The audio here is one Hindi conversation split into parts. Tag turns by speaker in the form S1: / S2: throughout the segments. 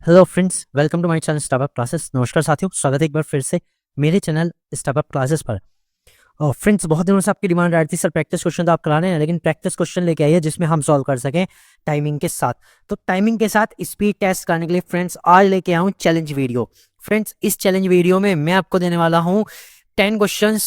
S1: Hello friends, welcome to my channel startup classes. नमस्कार साथियों, स्वागत है एक बार फिर से मेरे चैनल स्टार्टअप क्लासेस पर। और फ्रेंड्स, बहुत दिनों से आपकी डिमांड आ रही थी सर प्रैक्टिस क्वेश्चन तो आप करा रहे हैं, लेकिन प्रैक्टिस क्वेश्चन लेके आइए जिसमें हम सॉल्व कर सकें टाइमिंग के साथ। तो टाइमिंग के साथ स्पीड टेस्ट करने के लिए फ्रेंड्स आज लेके आऊँ चैलेंज वीडियो। फ्रेंड्स, इस चैलेंज वीडियो में मैं आपको देने वाला हूँ 10 क्वेश्चन,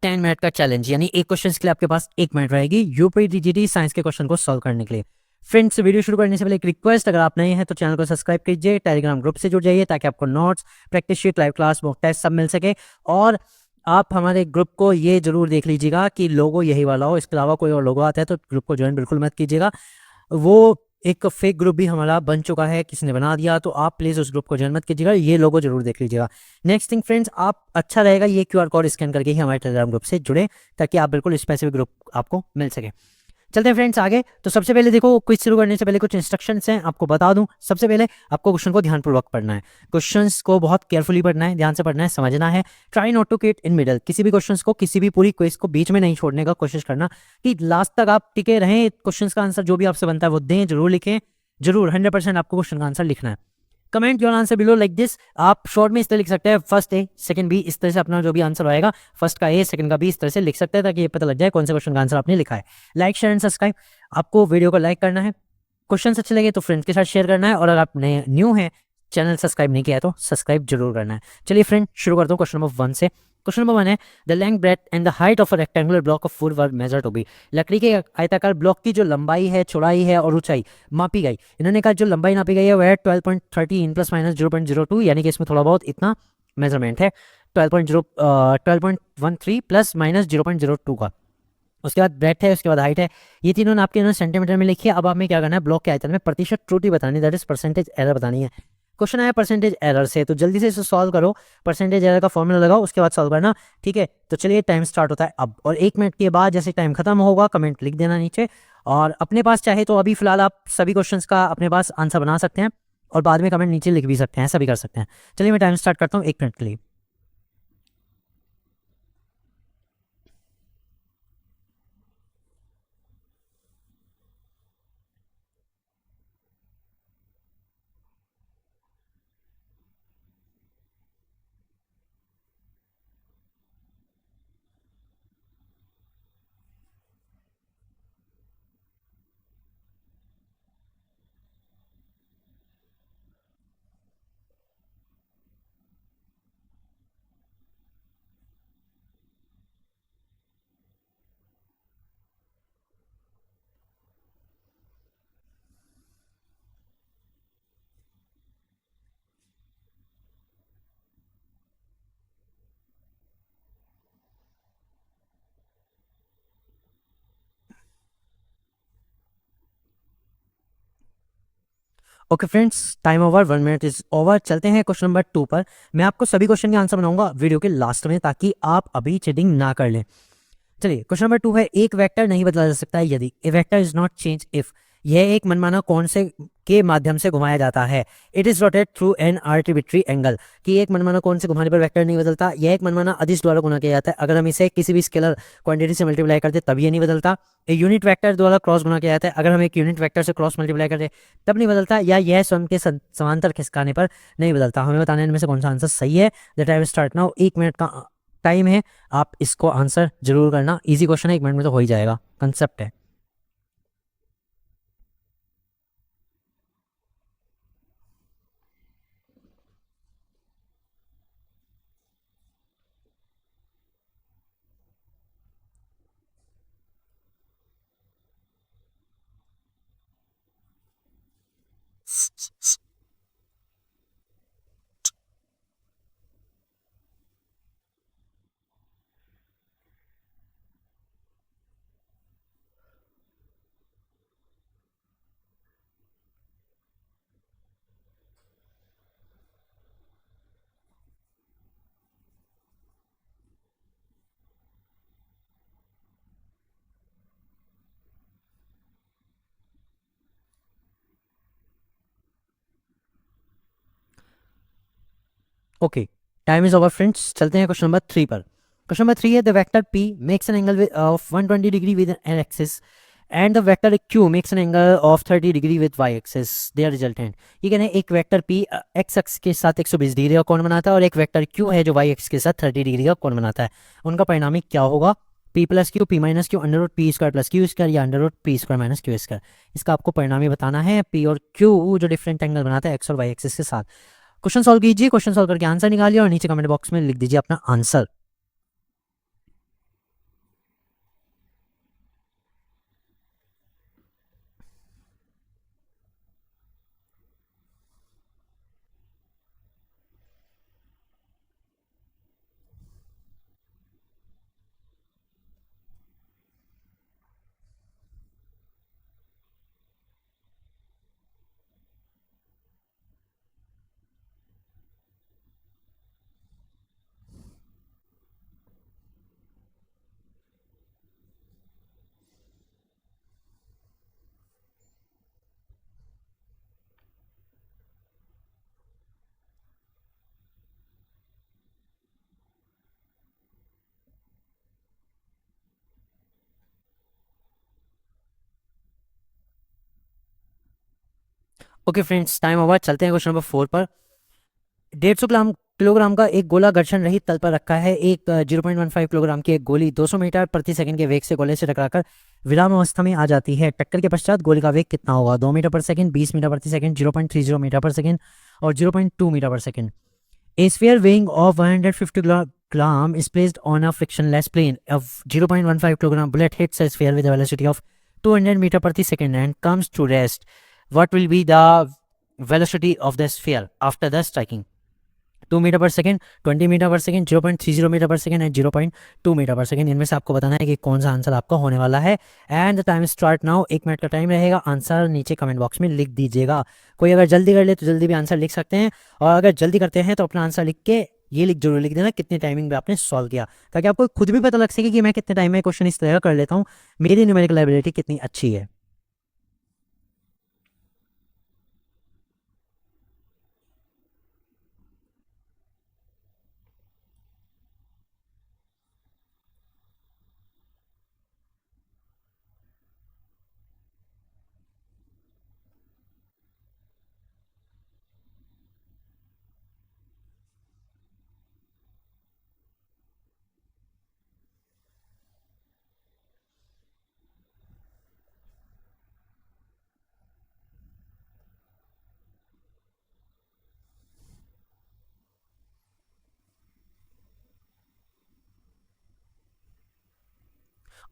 S1: 10 मिनट का चैलेंज, यानी एक क्वेश्चन के लिए आपके पास 1 मिनट रहेगी यूपी टीजीटी साइंस के क्वेश्चन को सॉल्व करने के लिए। फ्रेंड्स, वीडियो शुरू करने से पहले एक रिक्वेस्ट, अगर आप नए हैं तो चैनल को सब्सक्राइब कीजिए, टेलीग्राम ग्रुप से जुड़ जाइए ताकि आपको notes, practice sheet, live class, mock test सब मिल सके। और आप हमारे ग्रुप को ये जरूर देख लीजिएगा कि लोगो यही वाला हो, इसके अलावा कोई और लोगो आता है तो ग्रुप को ज्वाइन बिल्कुल मत कीजिएगा। वो एक फेक ग्रुप भी हमारा बन चुका है, किसी ने बना दिया, तो आप प्लीज़ उस ग्रुप को ज्वाइन मत कीजिएगा, ये लोगो जरूर देख लीजिएगा। नेक्स्ट थिंग फ्रेंड्स, आप अच्छा रहेगा ये क्यूआर कोड स्कैन करके ही हमारे टेलीग्राम ग्रुप से जुड़े ताकि आप बिल्कुल स्पेसिफिक ग्रुप आपको मिल सके। चलते हैं फ्रेंड्स आगे। तो सबसे पहले देखो, क्विज शुरू करने से पहले कुछ इंस्ट्रक्शंस हैं, आपको बता दूं। सबसे पहले आपको क्वेश्चन को ध्यानपूर्वक पढ़ना है, क्वेश्चंस को बहुत केयरफुली पढ़ना है, ध्यान से पढ़ना है, समझना है। Try not to quit in middle, किसी भी क्वेश्चंस को, किसी भी पूरी क्विज को बीच में नहीं छोड़ने का कोशिश करना, कि लास्ट तक आप टिके रहें। क्वेश्चंस का आंसर जो भी आपसे बनता है वो दें, जरूर लिखें, जरूर 100% आपको क्वेश्चन का आंसर लिखना है। Comment your answer below like this. आप शॉर्ट में इस तरह लिख सकते हैं, फर्स्ट ए सेकंड बी, इस तरह से अपना जो भी आंसर आएगा, फर्स्ट का ए सेकंड का बी, इस तरह से लिख सकते हैं ताकि ये पता लग जाए कौन से क्वेश्चन का आंसर आपने लिखा है। लाइक शेयर एंड सब्सक्राइब, आपको वीडियो को लाइक करना है, क्वेश्चन अच्छे लगे तो फ्रेंड्स के साथ शेयर करना है, और अगर आप नए न्यू हैं, चैनल सब्सक्राइब नहीं किया है तो सब्सक्राइब जरूर करना है। चलिए फ्रेंड, शुरू करता हूँ क्वेश्चन नंबर 1 से। क्वेश्चन नंबर 1 है, the length breadth and the height of a rectangular block of wood were measure to be. लकड़ी के आयताकार ब्लॉक की जो लंबाई है, चौड़ाई है और ऊंचाई मापी गई। इन्होंने कहा जो लंबाई नापी गई है वह 12.13 प्लस माइनस 0.02, यानी कि इसमें थोड़ा बहुत इतना मेजरमेंट है, 12.13 प्लस माइनस 0.02 का। उसके बाद ब्रेथ है, उसके बाद हाइट है, ये तीनों नाप के इन्होंने सेंटीमीटर में लिखी है। अब हमें क्या करना है, ब्लॉक के आयतन में प्रतिशत त्रुटि बतानी, दैट इज परसेंटेज एरर बतानी है। क्वेश्चन आया परसेंटेज एरर से, तो जल्दी से इसे सॉल्व करो। परसेंटेज एरर का फॉर्मूला लगाओ, उसके बाद सॉल्व करना, ठीक है। तो चलिए, टाइम स्टार्ट होता है अब, और 1 मिनट के बाद जैसे टाइम खत्म होगा कमेंट लिख देना नीचे। और अपने पास चाहे तो अभी फिलहाल आप सभी क्वेश्चंस का अपने पास आंसर बना सकते हैं, और बाद में कमेंट नीचे लिख भी सकते हैं, ऐसा भी कर सकते हैं। चलिए, मैं टाइम स्टार्ट करता हूँ 1 मिनट के लिए। Okay friends, time over, 1 minute is over. चलते हैं क्वेश्चन नंबर 2 पर। मैं आपको सभी क्वेश्चन के आंसर बनाऊंगा वीडियो के लास्ट में, ताकि आप अभी चीटिंग ना कर लें। चलिए, क्वेश्चन नंबर 2 है, एक वेक्टर नहीं बदला जा सकता है यदि a vector is not change if. यह एक मनमाना कोण से के माध्यम से घुमाया जाता है। It is rotate through an arbitrary angle, कि एक मनमाना कोण से घुमाने पर वेक्टर नहीं बदलता। यह एक मनमाना अदिश द्वारा गुणा किया जाता है, अगर हम इसे किसी भी स्केलर क्वांटिटी से मल्टीप्लाई करते तब ये नहीं बदलता। एक यूनिट वेक्टर द्वारा क्रॉस गुणा किया जाता है, अगर हम एक यूनिट वेक्टर से क्रॉस मल्टीप्लाई करते तब नहीं बदलता। या यह स्वयं के समांतर खिसकाने पर नहीं बदलता। हमें बताने इनमें से कौन सा आंसर सही है। The time start now, 1 minute का टाइम है, आप इसको आंसर जरूर करना। इजी क्वेश्चन है, 1 मिनट में तो हो ही जाएगा, कंसेप्ट है। Okay, time is over friends. चलते हैं क्वेश्चन नंबर 3 पर। क्वेश्चन नंबर 3 है, the vector p makes an angle of 120 degree with an axis and the vector Q makes an angle of 30 degree with Y axis their resultant. ये कहना है एक वेक्टर पी एक्स एक्स के साथ 120 डिग्री का कोण बनाता है और एक वेक्टर क्यू है जो वाई एक्स के साथ 30 डिग्री का कोण बनाता है। उनका परिणामी क्या होगा? P plus Q, P minus Q, under root P square plus Q square या under root P square minus Q square. इसका आपको परिणामी बताना है, पी और क्यू जो डिफरेंट एंगल बनाता है एक्स और वाई एक्सिस के साथ। क्वेश्चन सॉल्व कीजिए, क्वेश्चन सॉल्व करके आंसर निकालिए और नीचे कमेंट बॉक्स में लिख दीजिए अपना answer. Okay friends, time over. चलते हैं क्वेश्चन नंबर 4 पर। 150 किलोग्राम का एक गोला घर्षण रहित तल पर रखा है। एक 0.15 किलोग्राम की एक गोली 200 मीटर प्रति सेकंड के वेग से गोले से टकराकर विराम अवस्था में आ जाती है। टक्कर के पश्चात गोली का वेग कितना होगा? 2 मीटर पर सेकंड, 20 मीटर प्रति सेकंड, 0.30 मीटर पर सेकंड और 0.2 मीटर पर second. A sphere weighing of 150 kilogram is placed on a frictionless plane. A 0.15 kilogram bullet hits a sphere with a velocity of 200 meter per second and comes to rest. What will be the velocity of the sphere after the striking? 2 metre पर सेकंड, 20 मीटर पर सेकंड, 0.30 मीटर पर सेकंड एंड 0.2 मीटर पर सेकंड। इनमें से आपको बताना है कि कौन सा आंसर आपका होने वाला है। And the time start now. 1 minute का टाइम रहेगा। आंसर नीचे कमेंट बॉक्स में लिख दीजिएगा। कोई अगर जल्दी कर ले तो जल्दी भी आंसर लिख सकते हैं, और अगर जल्दी करते हैं तो अपना आंसर लिख के ये जरूर लिख देना कितने टाइमिंग में आपने सॉल्व किया, ताकि आपको खुद भी पता लग सके कि मैं कितने टाइम में क्वेश्चन इस तरह कर लेता हूँ, मेरी न्यूमेरिकल एबिलिटी कितनी अच्छी है।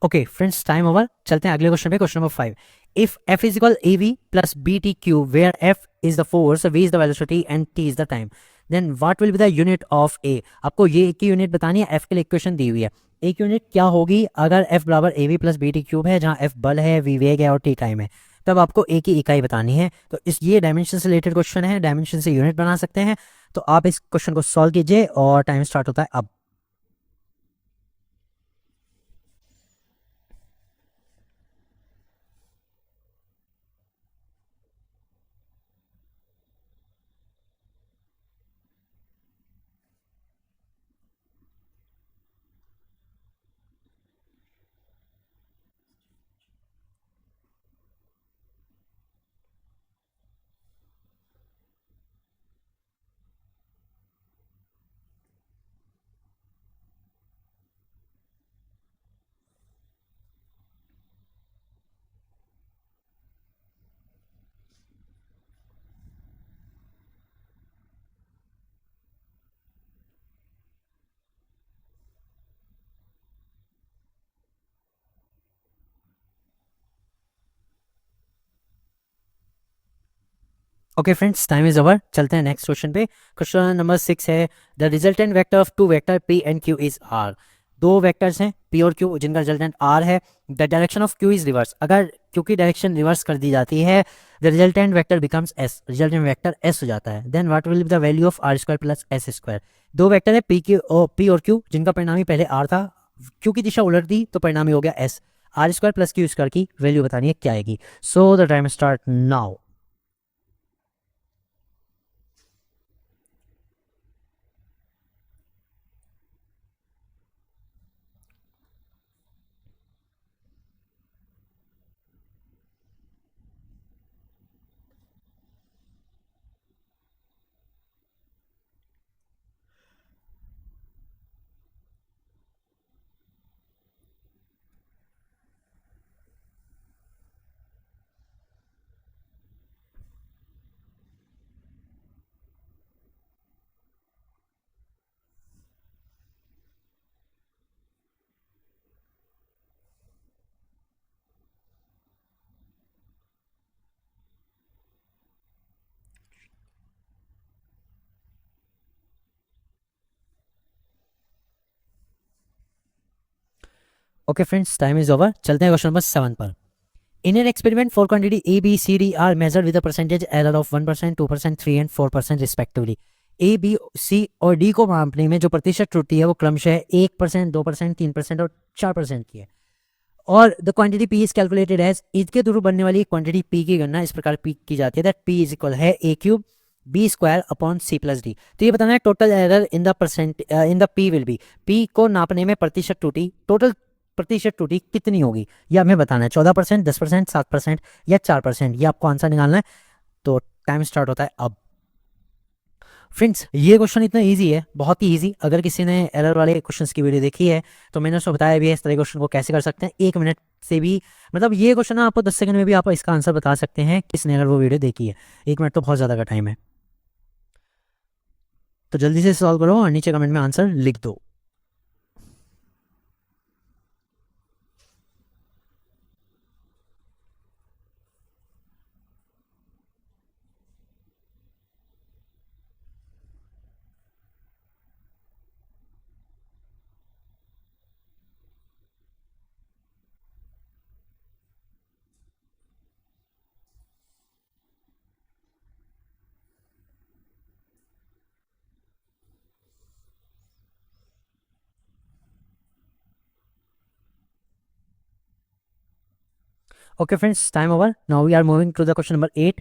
S1: Okay friends, time over. चलते हैं अगले क्वेश्चन पे। Question number 5। If F is equal A V plus B T Q where F is the force, V is the velocity and T is the time, then what will be the unit of A. आपको ये ए की यूनिट बतानी है। एफ के लिए इक्वेशन दी हुई है। ए की यूनिट क्या होगी? अगर एफ बराबर A V plus B T cube है, जहाँ एफ बल है, वी वेग है और टी टाइम है, तब आपको ए की इकाई बतानी है। तो इस ये डायमेंशन से रिलेटेड क्वेश्चन है, डायमेंशन से यूनिट बना सकते हैं। तो आप इस क्वेश्चन को सॉल्व कीजिए और टाइम स्टार्ट होता है अब। Okay friends, time is over. चलते हैं नेक्स्ट क्वेश्चन पे। क्वेश्चन नंबर 6 है, the resultant vector of two vector P and Q is R. दो वेक्टर्स हैं पी और क्यू, जिनका रिजल्टेंट आर है। The direction of Q is reverse. अगर क्यू की डायरेक्शन रिवर्स कर दी जाती है, the resultant vector becomes S, resultant vector S हो जाता है। Then what will be the value of R square plus S square. दो वेक्टर है पी और क्यू, जिनका परिणामी पहले आर था, क्यू की दिशा उलट दी तो परिणामी हो गया S. R square plus Q square की वैल्यू बतानी है क्या आएगी। So the time start now. Okay friends, time is over. चलते हैं क्वेश्चन नंबर 7 पर। In an experiment, four quantity A, B, C, D are measured with a percentage error of 1%, 2%, 3 and 4% respectively. A, B, C और D को मापने में जो प्रतिशत त्रुटि है वो क्रमशः 1%, 2%, 3% और 4% की है। और the quantity P is calculated as, इसके थ्रू बनने वाली क्वांटिटी P की गणना इस प्रकार P की जाती है दैट P इज इक्वल है A cube B square upon C plus D। तो ये बताना है total error in the percent in the P will be, P को नापने में प्रतिशत त्रुटि, टोटल प्रतिशत त्रुटि कितनी होगी ये हमें बताना है। 14%, 10%, 7% या 4%, ये आपको आंसर निकालना है। तो टाइम स्टार्ट होता है अब। फ्रेंड्स, ये क्वेश्चन इतना इजी है, बहुत ही इजी। अगर किसी ने एरर वाले क्वेश्चंस की वीडियो देखी है तो मैंने उसको बताया भी है इस तरह क्वेश्चन को कैसे कर सकते हैं 1 मिनट से भी। मतलब ये क्वेश्चन आपको 10 सेकंड में भी आप इसका आंसर बता सकते हैं किसने अगर वो वीडियो देखी है। 1 मिनट तो बहुत ज़्यादा का टाइम है, तो जल्दी से सॉल्व करो और नीचे कमेंट में आंसर लिख दो। Okay friends, time over. Now we are moving to the question number 8।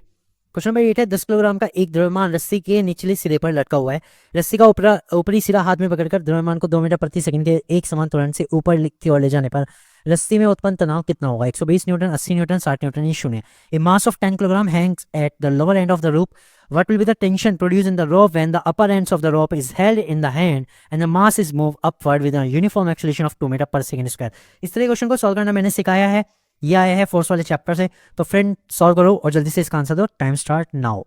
S1: Question number 8 है, 10 किलोग्राम का एक द्रव्यमान रस्सी के निचले सिरे पर लटका हुआ है। रस्सी का ऊपरी सिरा हाथ में पकड़कर द्रव्यमान को 2 मीटर प्रति सेकंड के एक समान त्वरण से ऊपर की ओर ले जाने पर रस्सी में उत्पन्न तनाव कितना होगा? 120 न्यूटन, 80 न्यूटन, 60 न्यूटन या 0। A mass of 10 kilogram hangs at the lower end of the rope. What will be the tension produced in the rope when the upper ends of the rope is held in the hand and the mass is moved upward with a uniform acceleration of 2 metre पर सेकंड स्क्वायर? इस तरह क्वेश्चन को सॉल्व करना मैंने सिखाया है, ये आया है फोर्स वाले चैप्टर से। तो फ्रेंड सॉल्व करो और जल्दी से इसका आंसर दो। Time start now.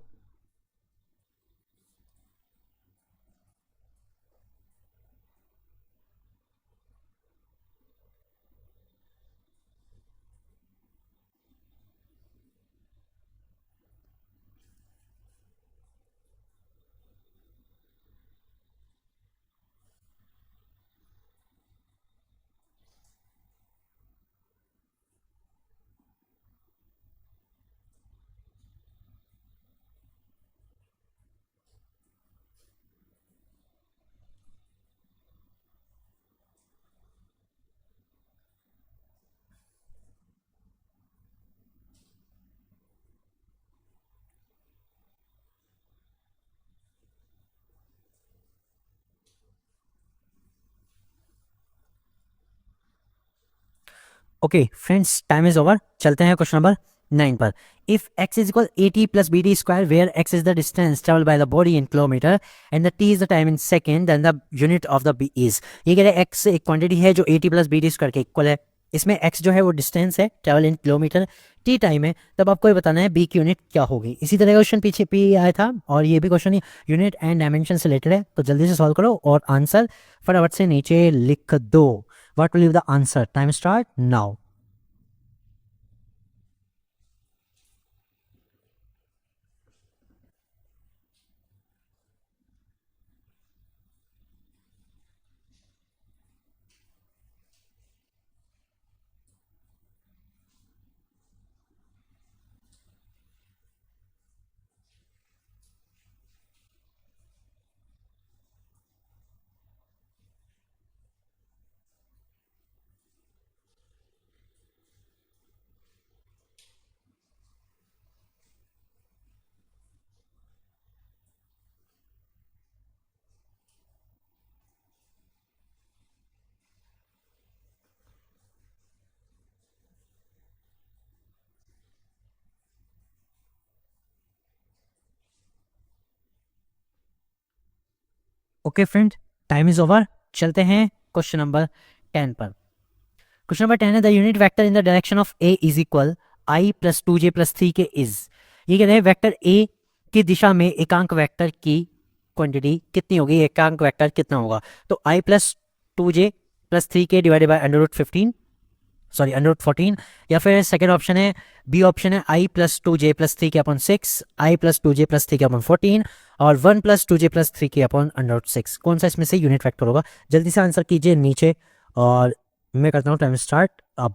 S1: Okay friends, time is over. चलते हैं क्वेश्चन नंबर 9 पर। If x is equal AT plus BD square where x is the distance travel by the body in kilometer and the t is the time in second and the unit of the b is. ये कह रहे हैं x एक क्वांटिटी है जो AT प्लस BD स्क्वायर के इक्वल है। इसमें x जो है वो डिस्टेंस है, travel in kilometre, t time है। तब आपको ये बताना है b की यूनिट क्या होगी। इसी तरह क्वेश्चन पीछे p आया था और ये भी क्वेश्चन यूनिट एंड डायमेंशन से रिलेटेड है। तो जल्दी से सॉल्व करो और आंसर फटाफट से नीचे लिख दो। What will be the answer? Time start now. Okay friend, time is over. चलते हैं क्वेश्चन नंबर 10 पर। क्वेश्चन नंबर 10 है, the unit vector in the direction of A is equal I plus 2j plus 3 के इज। ये कह रहे हैं वेक्टर ए की दिशा में एकांक वेक्टर की क्वांटिटी कितनी होगी, एकांक वेक्टर कितना होगा? तो आई प्लस 2j प्लस 3 के डिवाइडेड बाई √15, सॉरी √14, या फिर सेकेंड ऑप्शन है, बी ऑप्शन है आई प्लस 2j प्लस 3 के अपॉन 6, आई प्लस 2j प्लस 3 के अपॉन 14 और 1 प्लस 2j प्लस 3 के अपॉन √6। कौन सा इसमें से यूनिट वेक्टर होगा? जल्दी से आंसर कीजिए नीचे और मैं करता हूँ टाइम स्टार्ट अब।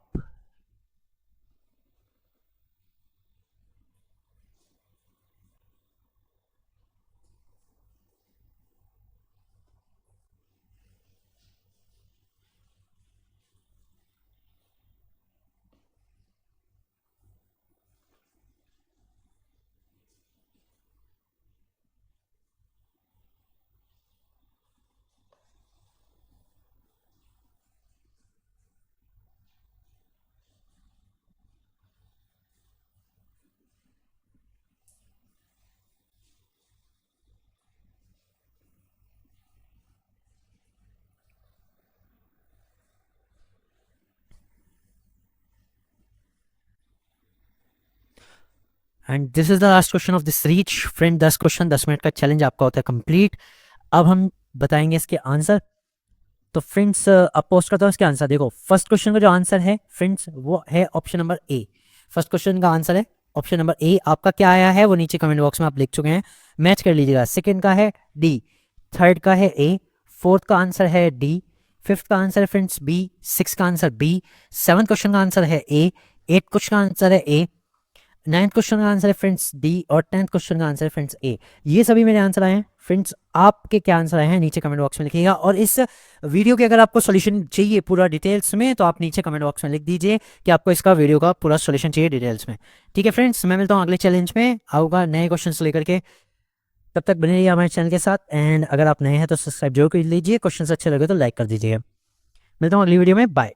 S1: And this is the last question of this reach friend. 10 question, 10 minute का चैलेंज आपका होता है कंप्लीट। अब हम बताएंगे इसके आंसर। तो फ्रेंड्स अब पोस्ट करता हूँ इसके आंसर। देखो फर्स्ट क्वेश्चन का जो आंसर है फ्रेंड्स वो है option number A. First question का आंसर है ऑप्शन नंबर ए। आपका क्या आया है वो नीचे कमेंट बॉक्स में आप लिख चुके हैं, मैच कर लीजिएगा। सेकंड का है डी, थर्ड का है ए, फोर्थ का आंसर है डी, फिफ्थ का आंसर है फ्रेंड्स बी, सिक्स का आंसर बी, सेवंथ क्वेश्चन का आंसर है ए, एट क्वेश्चन का आंसर है ए, नाइन्थ क्वेश्चन का आंसर है फ्रेंड्स डी और 10th क्वेश्चन का आंसर है फ्रेंड्स ए। ये सभी मेरे आंसर आए हैं फ्रेंड्स। आपके क्या आंसर आए हैं नीचे कमेंट बॉक्स में लिखिएगा। और इस वीडियो के अगर आपको सॉल्यूशन चाहिए पूरा डिटेल्स में तो आप नीचे कमेंट बॉक्स में लिख दीजिए कि आपको इसका वीडियो का पूरा सॉल्यूशन चाहिए डिटेल्स में। ठीक है फ्रेंड्स, मैं मिलता हूँ अगले चैलेंज में आऊँगा नए क्वेश्चन लेकर के। तब तक बने रहिए हमारे चैनल के साथ। एंड अगर आप नए हैं तो सब्सक्राइब जरूर कर लीजिए। क्वेश्चन अच्छे लगे तो लाइक कर दीजिए। मिलता हूँ अगली वीडियो में, बाय।